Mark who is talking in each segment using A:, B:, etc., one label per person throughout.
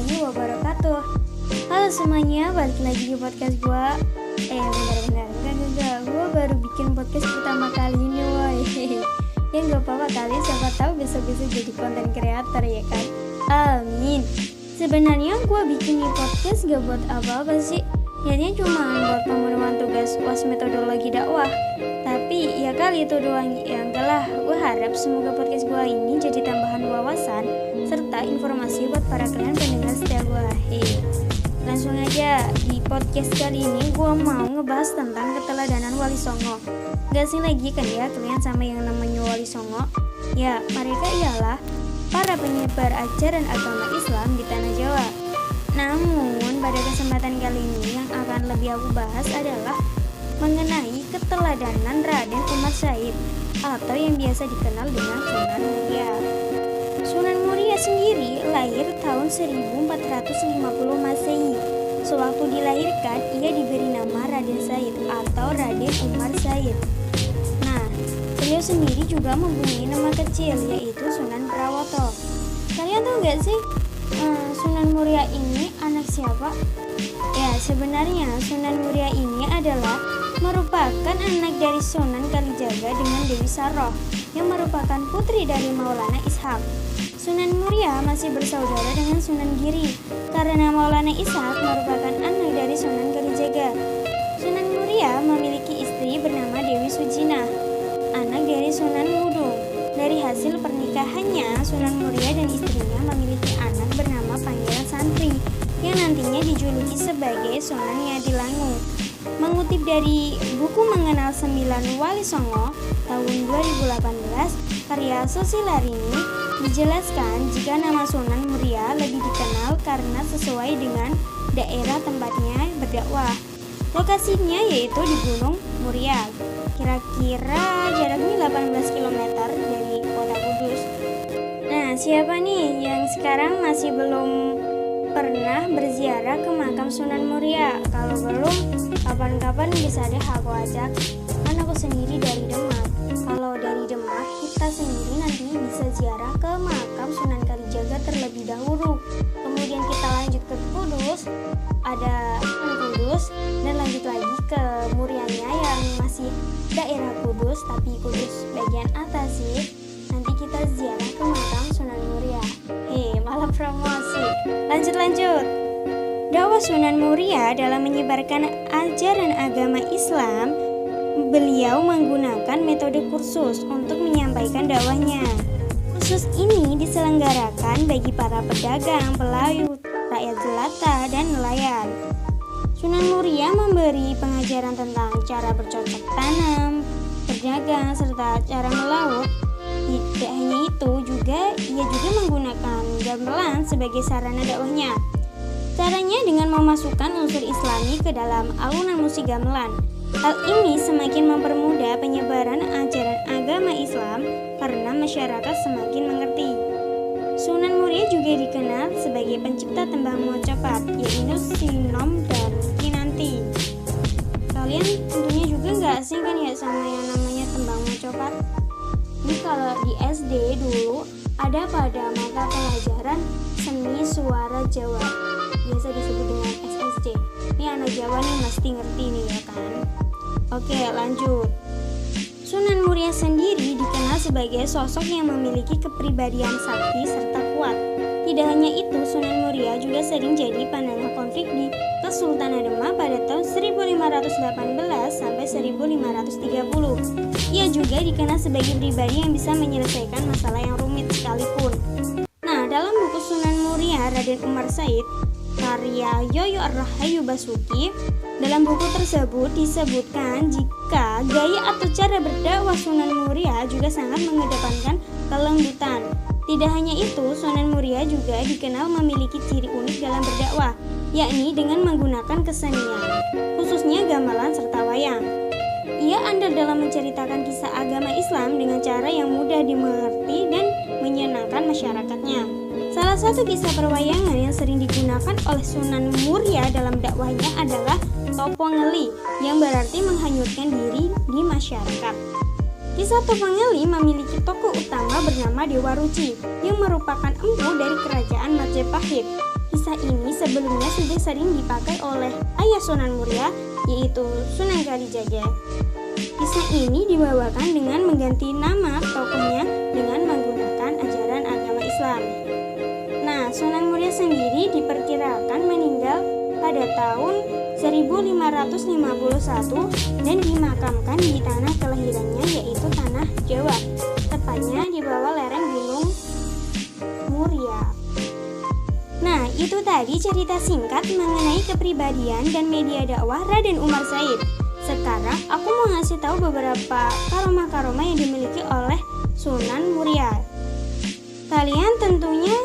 A: warahmatullahi wabarakatuh. Halo semuanya, balik lagi di podcast gue. Bentar, gue baru bikin podcast pertama kali ini, woy. Ya gak apa-apa kali, siapa tahu besok-besok jadi konten kreator ya kan. Amin. Sebenarnya gue bikin nih podcast gak buat apa-apa sih. Niatnya cuma buat pemenuhan tugas UAS metodologi dakwah. Tapi ya kali itu doang ya enggak lah. Gue harap semoga podcast gue ini jadi tambahan wawasan serta informasi buat para kalian pendengar setia gue. Langsung aja, di podcast kali ini gue mau ngebahas tentang keteladanan Wali Songo. Gak asing lagi kan ya kalian sama yang namanya Wali Songo? Ya, mereka ialah para penyebar ajaran agama Islam di tanah Jawa. Namun pada kesempatan kali ini yang akan lebih aku bahas adalah mengenai keteladanan Raden Umar Said atau yang biasa dikenal dengan Sunan Muria. Sunan Muria sendiri lahir tahun 1450 Masehi. Sewaktu dilahirkan, ia diberi nama Raden Said atau Raden Umar Said. Nah, beliau sendiri juga mempunyai nama kecil yaitu Sunan Prawoto. Kalian tahu gak sih Sunan Muria ini anak siapa? Ya, sebenarnya Sunan Muria ini adalah merupakan anak dari Sunan Kalijaga dengan Dewi Saroh yang merupakan putri dari Maulana Ishak. Sunan Muria masih bersaudara dengan Sunan Giri karena Maulana Ishak merupakan anak dari Sunan Kalijaga. Sunan Muria memiliki istri bernama Dewi Sujina, anak dari Sunan Wudung. Dari hasil pernikahannya, Sunan Muria dan istrinya memiliki anak bernama Pangeran Santri yang nantinya dijuluki sebagai Sunan Ngadilangu. Mengutip dari buku Mengenal 9 Wali Songo tahun 2018 karya Sosilarini, dijelaskan jika nama Sunan Muria lebih dikenal karena sesuai dengan daerah tempatnya berdakwah. Lokasinya yaitu di Gunung Muria, kira-kira jaraknya 18 km dari kota Kudus. Nah, siapa nih yang sekarang masih belum pernah berziarah ke makam Sunan Muria? Kalau belum, kapan-kapan bisa deh aku ajak. Kan aku sendiri dari Demak. Kalau dari Demak, kita sendiri nanti bisa ziarah ke makam Sunan Kalijaga terlebih dahulu. Kemudian kita lanjut ke Kudus, ada Kudus, dan lanjut lagi ke Murianya yang masih daerah Kudus, tapi Kudus bagian atas sih. Nanti kita ziarah ke makam Sunan Muria. Malah promosi. Lanjut. Dakwah Sunan Muria dalam menyebarkan ajaran agama Islam, beliau menggunakan metode kursus untuk menyampaikan dakwahnya. Kursus ini diselenggarakan bagi para pedagang, pelaut, rakyat jelata, dan nelayan. Sunan Muria memberi pengajaran tentang cara bercocok tanam, berdagang, serta cara melaut. Tidak hanya itu, ia juga menggunakan gamelan sebagai sarana dakwahnya. Caranya dengan memasukkan unsur Islami ke dalam alunan musik gamelan. Hal ini semakin mempermudah penyebaran ajaran agama Islam karena masyarakat semakin mengerti. Sunan Muria juga dikenal sebagai pencipta tembang Mocopat, yaitu Sinom dan Kinanti. Kalian tentunya juga gak asing kan ya sama yang namanya tembang Mocopat? Ini kalau di SD dulu ada pada mata pelajaran seni suara Jawa, biasa disebut dengan SSJ. Ini anak Jawa nih mesti ngerti nih ya kan. Oke, lanjut. Sunan Muria sendiri dikenal sebagai sosok yang memiliki kepribadian sakti serta kuat. Tidak hanya itu, Sunan Muria juga sering jadi pandangan konflik di Kesultanan Demak pada tahun 1518 sampai 1530. Ia juga dikenal sebagai pribadi yang bisa menyelesaikan masalah yang rumit sekalipun. Nah, dalam buku Sunan Muria Raden Umar Said karya Yoyo Rahayu Basuki, dalam buku tersebut disebutkan jika gaya atau cara berdakwah Sunan Muria juga sangat mengedepankan kelembutan. Tidak hanya itu, Sunan Muria juga dikenal memiliki ciri unik dalam berdakwah, yakni dengan menggunakan kesenian, khususnya gamelan serta wayang. Ia andal dalam menceritakan kisah agama Islam dengan cara yang mudah dimengerti dan menyenangkan masyarakatnya. Salah satu kisah perwayangan yang sering digunakan oleh Sunan Muria dalam dakwahnya adalah Topo Ngeli, yang berarti menghanyutkan diri di masyarakat. Kisah Topo Ngeli memiliki tokoh utama bernama Dewa Ruci, yang merupakan empu dari kerajaan Majapahit. kisah ini sebelumnya sudah sering dipakai oleh ayah Sunan Muria, yaitu Sunan Kalijaga. Kisah ini dibawakan dengan mengganti nama tokohnya dengan menggunakan ajaran agama Islam. Nah, Sunan Muria sendiri diperkirakan meninggal pada tahun 1551 dan dimakamkan di tanah kelahirannya, yaitu tanah Jawa, tepatnya di bawah lereng Gunung Muria. Nah, itu tadi cerita singkat mengenai kepribadian dan media dakwah Raden Umar Said. Sekarang aku mau ngasih tahu beberapa karomah-karomah yang dimiliki oleh Sunan Muria. Kalian tentunya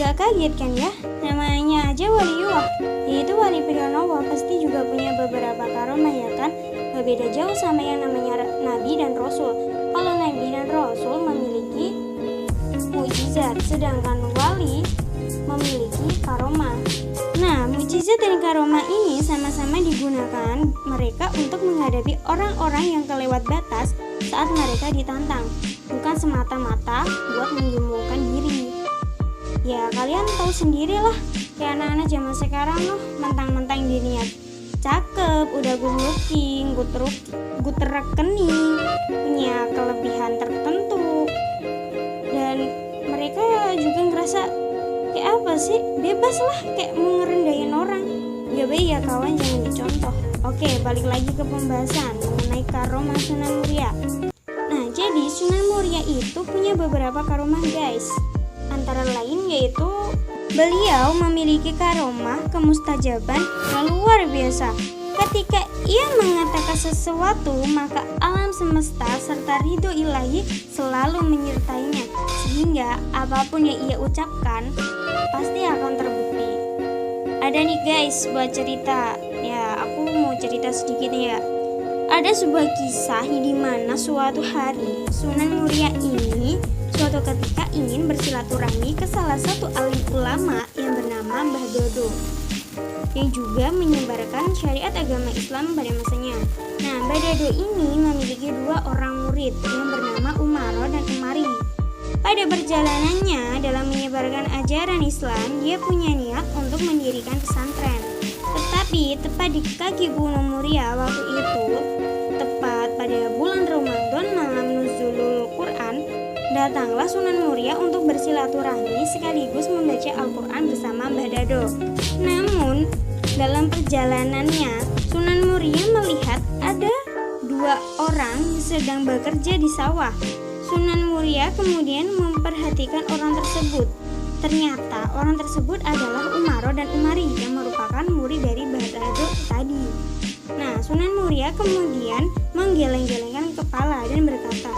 A: gak kaget kan ya? Namanya aja Waliullah, yaitu Wali Piranowo, pasti juga punya beberapa karomah ya kan? Gak beda jauh sama yang namanya Nabi dan Rasul. Kalau Nabi dan Rasul memiliki mukjizat, sedangkan Wali memiliki karomah. Nah, mukjizat dan karomah ini sama-sama digunakan mereka untuk menghadapi orang-orang yang kelewat batas saat mereka ditantang, bukan semata-mata buat menggembungkan diri. Ya, kalian tahu sendirilah, kayak anak-anak zaman sekarang loh, mentang-mentang diniat cakep, udah good looking, good rekening, punya kelebihan tertentu, dan mereka juga ngerasa kayak apa sih, bebas lah, kayak mau ngerendahin orang. Gak baik ya kawan, jangan dicontoh. Oke, balik lagi ke pembahasan mengenai karomah Sunan Muria. Nah, jadi Sunan Muria itu punya beberapa karomah guys. Antara lain yaitu beliau memiliki karomah kemustajaban yang luar biasa. Ketika ia mengatakan sesuatu, maka alam semesta serta ridho ilahi selalu menyertainya, sehingga apapun yang ia ucapkan pasti akan terbukti. Ada nih guys buat cerita. Ya, aku mau cerita sedikit ya. Ada sebuah kisah di mana suatu hari Sunan Muria ini suatu ketika ingin bersilaturahmi ke salah satu alim ulama yang bernama Mbah Dodo, yang juga menyebarkan syariat agama Islam pada masanya. Nah, Mbah Dodo ini memiliki dua orang murid yang bernama Umaro dan Umari. Pada perjalanannya dalam menyebarkan ajaran Islam, dia punya niat untuk mendirikan pesantren. Tetapi tepat di kaki Gunung Muria waktu itu, tepat pada bulan Ramadan malam nuzulul Quran, datanglah Sunan Muria untuk bersilaturahmi sekaligus membaca Al-Quran bersama Mbah Dodo. Namun, dalam perjalanannya, Sunan Muria melihat ada dua orang sedang bekerja di sawah. Sunan Muria kemudian memperhatikan orang tersebut. Ternyata orang tersebut adalah Umaro dan Umari yang merupakan murid dari Mbah Dodo tadi. Nah, Sunan Muria kemudian menggeleng-gelengkan kepala dan berkata,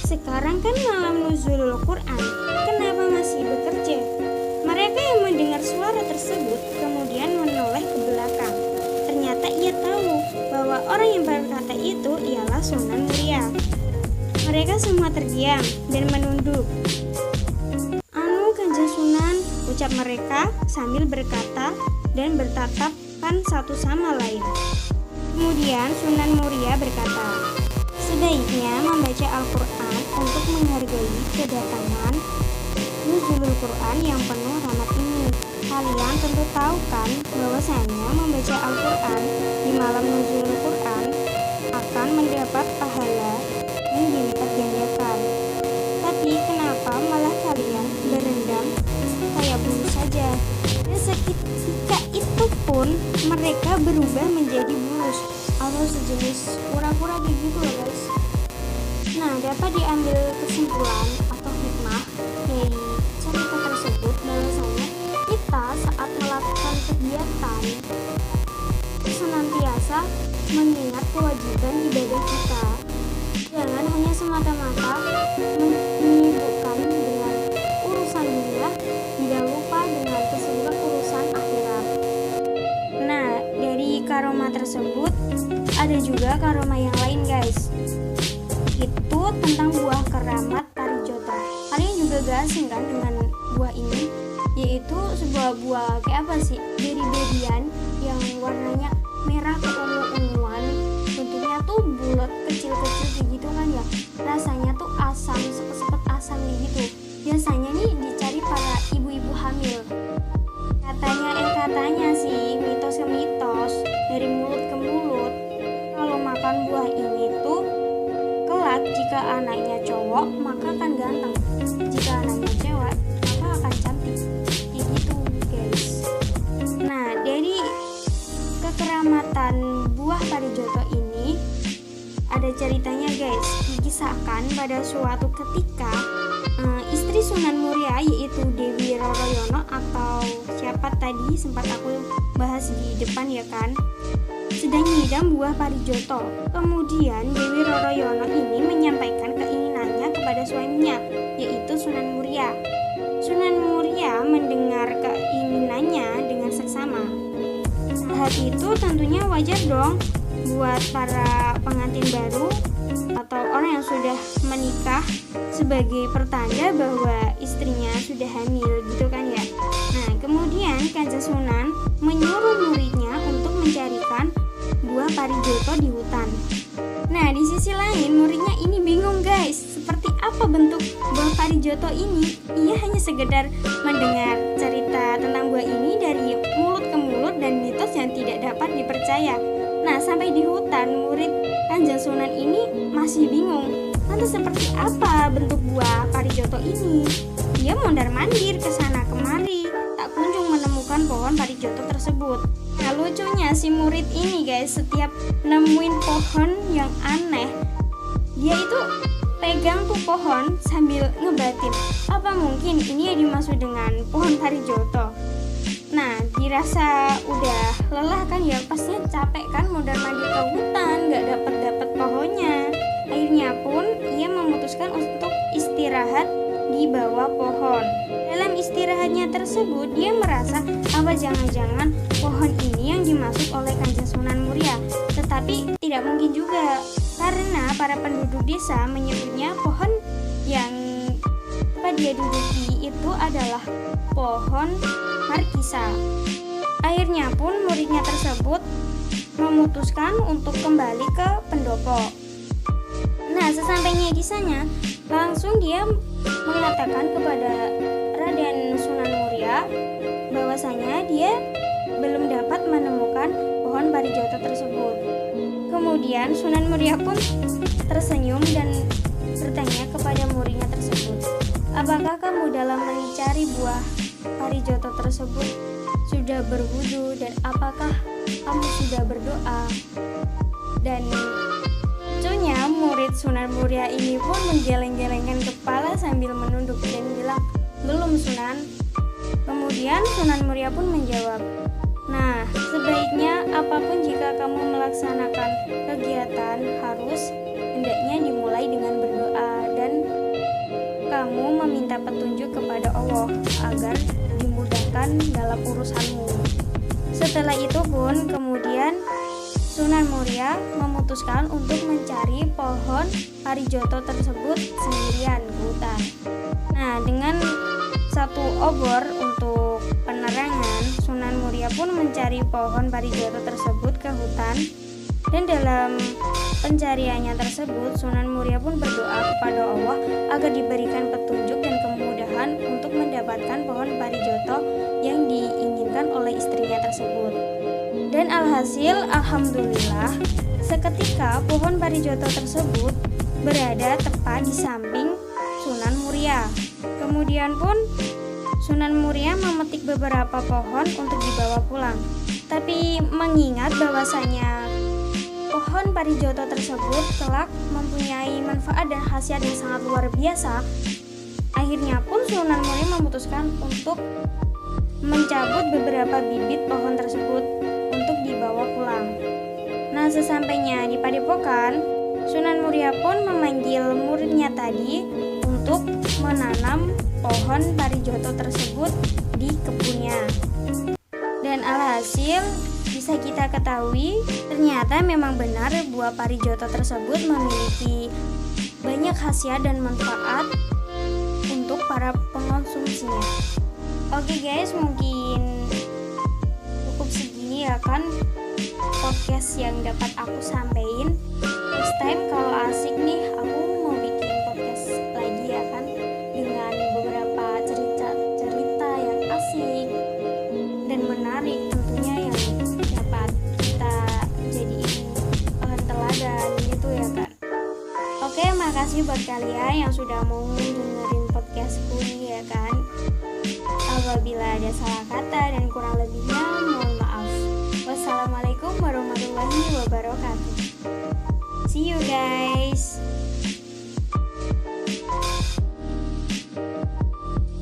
A: "Sekarang kan malam nuzulul Quran, kenapa masih bekerja?" Mereka yang mendengar suara tersebut kemudian menoleh ke belakang. Ternyata ia tahu bahwa orang yang berkata itu ialah Sunan Muria. Mereka semua terdiam dan menunduk. "Anu Kanjeng Sunan," ucap mereka sambil berkata dan bertatapan satu sama lain. Kemudian Sunan Muria berkata, "Sebaiknya membaca Al-Quran untuk menghargai kedatangan nuzulul Quran yang penuh rahmat ini. Kalian tentu tahu kan bahwasanya membaca Al-Quran di malam nuzulul Quran akan mendapat pahala yang dilipat gandakan. Tapi kenapa malah kalian berendam kayak bulu saja?" Dan seketika itu pun mereka berubah menjadi bulus atau sejenis kura-kura begitu loh guys. Nah, dapat diambil kesimpulan atau hikmah dari cerita tersebut bahwasanya kita saat melakukan kegiatan senantiasa mengingat kewajiban ibadah kita. Jangan hanya semata-mata menyibukkan dengan urusan dunia, tidak lupa dengan kesibukan urusan akhirat. Nah, dari karomah tersebut ada juga karomah yang lain guys. Itu tentang buah keramat Parijata. Kalian juga gak asing kan dengan buah ini? Yaitu sebuah buah kayak apa sih? Beri-berian yang warnanya merah keungu-unguan. Bentuknya tuh bulat kecil-kecil begitu kan ya. Rasanya tuh asam, sepet-sepet asam gitu. Biasanya nih dicari para ibu-ibu hamil. Katanya jika anaknya cowok maka akan ganteng, jika anaknya cewek maka akan cantik. Kayak gitu guys. Nah, dari kekeramatan buah parijoto ini ada ceritanya guys. Dikisahkan pada suatu ketika istri Sunan Muria yaitu Dewi Roroyono, atau siapa tadi sempat aku bahas di depan ya kan, sedang ngidam buah parijoto. Kemudian Dewi Roroyono ini menyampaikan keinginannya kepada suaminya yaitu Sunan Muria. Sunan Muria mendengar keinginannya dengan seksama. Saat itu tentunya wajar dong buat para pengantin baru atau orang yang sudah menikah sebagai pertanda bahwa istrinya sudah hamil gitu kan ya. Nah, kemudian Kanjeng Sunan menyuruh muridnya untuk mencarikan buah parijoto di hutan. Nah, di sisi lain muridnya ini bingung guys, seperti apa bentuk buah parijoto ini. Ia hanya sekedar mendengar cerita tentang buah ini dari mulut ke mulut dan mitos yang tidak dapat dipercaya. Nah, sampai di hutan murid Kanjeng Sunan ini masih bingung, lantas seperti apa bentuk buah parijoto ini. Dia mondar-mandir ke sana kemari, tak kunjung menemukan pohon parijoto tersebut. Nah, lucunya si murid ini guys, setiap nemuin pohon yang aneh, dia itu pegang tuh pohon sambil ngebatin, apa mungkin ini yang dimaksud dengan pohon parijoto. Nah, dirasa udah lelah kan ya, pastinya capek kan mondar-mandir ke hutan, gak dapet pohonnya. Akhirnya pun ia memutuskan untuk istirahat di bawah pohon. Dalam istirahatnya tersebut, dia merasa apa jangan-jangan pohon ini yang dimaksud oleh Kanjeng Sunan Muria. Tetapi tidak mungkin juga, karena para penduduk desa menyebutnya pohon yang dia duduki itu adalah pohon markisa. Akhirnya pun muridnya tersebut memutuskan untuk kembali ke pendopo. Nah, sesampainya di sana, langsung dia mengatakan kepada Raden Sunan Muria bahwasanya dia belum dapat menemukan pohon parijoto tersebut. Kemudian Sunan Muria pun tersenyum dan bertanya kepada muridnya tersebut, apakah kamu dalam mencari buah parijoto tersebut sudah berwudu, dan apakah kamu sudah berdoa? Dan lucunya murid Sunan Muria ini pun menggeleng-gelengkan kepala sambil menunduk dan bilang, belum Sunan. Kemudian Sunan Muria pun menjawab, nah, sebaiknya apapun jika kamu melaksanakan kegiatan harus hendaknya dimulai dengan berdoa dan kamu meminta petunjuk kepada Allah agar dimudahkan dalam urusanmu. Setelah itu pun kemudian Sunan Muria memutuskan untuk mencari pohon parijoto tersebut sendirian ke hutan. Nah, dengan satu obor untuk penerangan, Sunan Muria pun mencari pohon parijoto tersebut ke hutan. Dan dalam pencariannya tersebut, Sunan Muria pun berdoa kepada Allah agar diberikan petunjuk dan kemudahan untuk mendapatkan pohon parijoto yang diinginkan oleh istrinya tersebut. Dan alhasil, alhamdulillah, seketika pohon parijoto tersebut berada tepat di samping Sunan Muria. Kemudian pun Sunan Muria memetik beberapa pohon untuk dibawa pulang. Tapi mengingat bahwasanya pohon parijoto tersebut kelak mempunyai manfaat dan khasiat yang sangat luar biasa, akhirnya pun Sunan Muria memutuskan untuk mencabut beberapa bibit pohon tersebut untuk dibawa pulang. Nah, sesampainya di padepokan, Sunan Muria pun memanggil muridnya tadi untuk menanam pohon parijoto tersebut di kebunnya. Dan alhasil bisa kita ketahui, ternyata memang benar buah parijoto tersebut memiliki banyak khasiat dan manfaat untuk para pengonsumsinya. Oke guys, mungkin cukup segini ya kan podcast yang dapat aku sampaikan. Next time kalau asik nih, aku mau bikin podcast lagi ya kan, dengan beberapa cerita yang asik dan menarik tentunya, yang dapat kita jadiin bahan teladan gitu ya kan. Oke, makasih kasih buat kalian yang sudah mau dengerin podcastku nih ya kan. Apabila ada salah kata dan kurang lebihnya mohon maaf. Wassalamualaikum warahmatullahi wabarakatuh. See you guys.